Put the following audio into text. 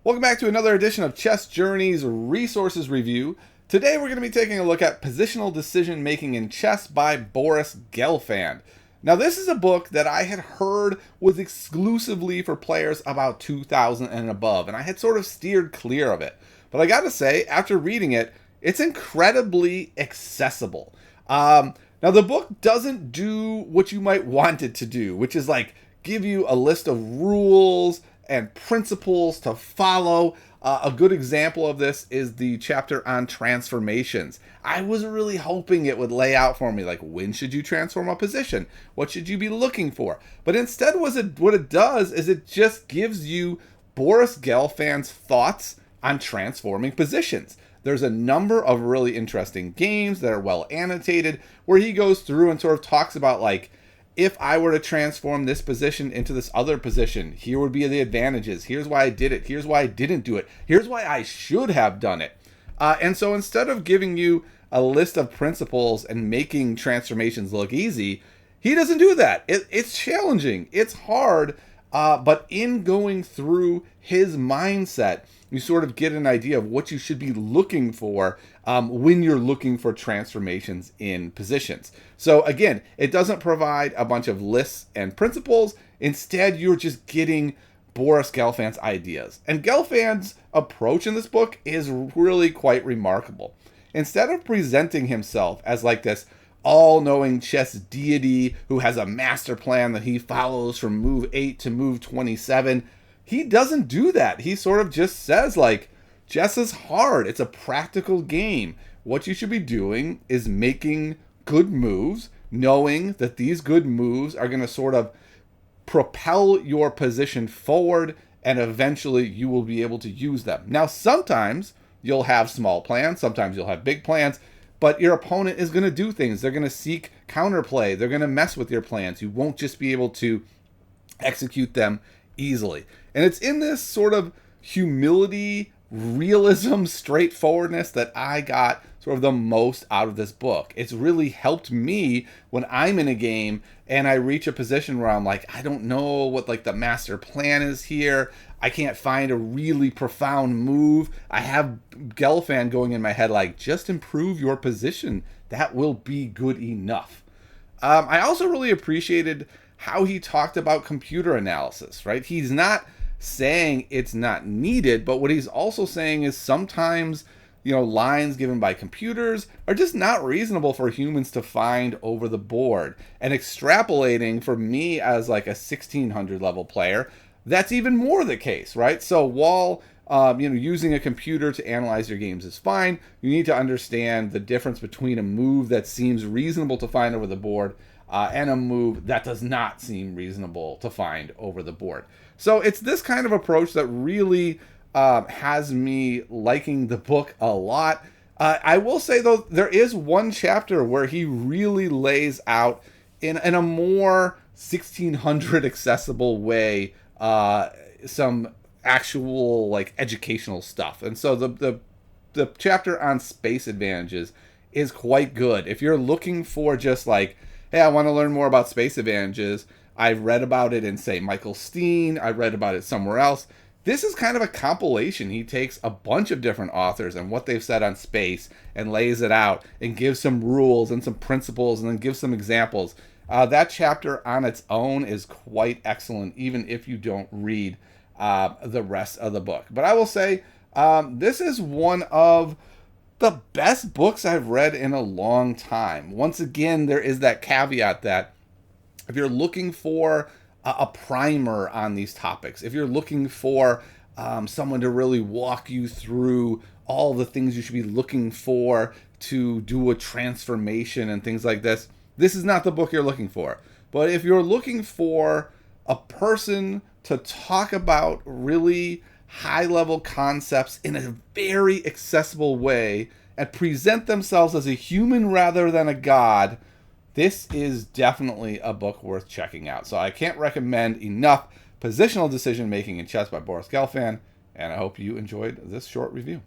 Welcome back to another edition of Chess Journey's Resources Review. Today we're going to be taking a look at Positional Decision Making in Chess by Boris Gelfand. Now this is a book that I had heard was exclusively for players about 2000 and above, and I had sort of steered clear of it. But I gotta say, after reading it, it's incredibly accessible. Now the book doesn't do what you might want it to do, which is like give you a list of rules and principles to follow. A good example of this is the chapter on transformations. I was really hoping it would lay out for me, like, when should you transform a position? What should you be looking for? But instead, what it does is it just gives you Boris Gelfand's thoughts on transforming positions. There's a number of really interesting games that are well annotated where he goes through and sort of talks about, like, if I were to transform this position into this other position, here would be the advantages. Here's why I did it. Here's why I didn't do it. Here's why I should have done it. And so instead of giving you a list of principles and making transformations look easy, he doesn't do that. It's challenging. It's hard. But in going through his mindset, you sort of get an idea of what you should be looking for when you're looking for transformations in positions. So again, it doesn't provide a bunch of lists and principles. Instead, you're just getting Boris Gelfand's ideas. And Gelfand's approach in this book is really quite remarkable. Instead of presenting himself as like this all-knowing chess deity who has a master plan that he follows from move 8 to move 27, he doesn't do that. He sort of just says, like, chess is hard. It's a practical game. What you should be doing is making good moves, knowing that these good moves are going to sort of propel your position forward, and eventually you will be able to use them. Now, sometimes you'll have small plans. Sometimes you'll have big plans. But your opponent is going to do things. They're going to seek counterplay. They're going to mess with your plans. You won't just be able to execute them easily. And it's in this sort of humility, realism, straightforwardness that I got sort of the most out of this book. It's really helped me when I'm in a game and I reach a position where I'm like, I don't know what like the master plan is here. I can't find a really profound move. I have Gelfand going in my head like, just improve your position. That will be good enough. I also really appreciated how he talked about computer analysis, right? He's not saying it's not needed, but what he's also saying is sometimes, lines given by computers are just not reasonable for humans to find over the board. And extrapolating for me as like a 1600 level player, that's even more the case, right? So while using a computer to analyze your games is fine, you need to understand the difference between a move that seems reasonable to find over the board and a move that does not seem reasonable to find over the board. So it's this kind of approach that really has me liking the book a lot. I will say, though, there is one chapter where he really lays out in a more 1600 accessible way some actual like educational stuff. And so the chapter on space advantages is quite good. If you're looking for just like, hey, I want to learn more about space advantages, I've read about it in, say, Michael Steen, I read about it somewhere else. This is kind of a compilation. He takes a bunch of different authors and what they've said on space and lays it out and gives some rules and some principles and then gives some examples. That chapter on its own is quite excellent, even if you don't read the rest of the book. But I will say, this is one of the best books I've read in a long time. Once again, there is that caveat that if you're looking for a primer on these topics, if you're looking for someone to really walk you through all the things you should be looking for to do a transformation and things like this, this is not the book you're looking for. But if you're looking for a person to talk about really high-level concepts in a very accessible way and present themselves as a human rather than a god, this is definitely a book worth checking out. So I can't recommend enough Positional Decision Making in Chess by Boris Gelfand, and I hope you enjoyed this short review.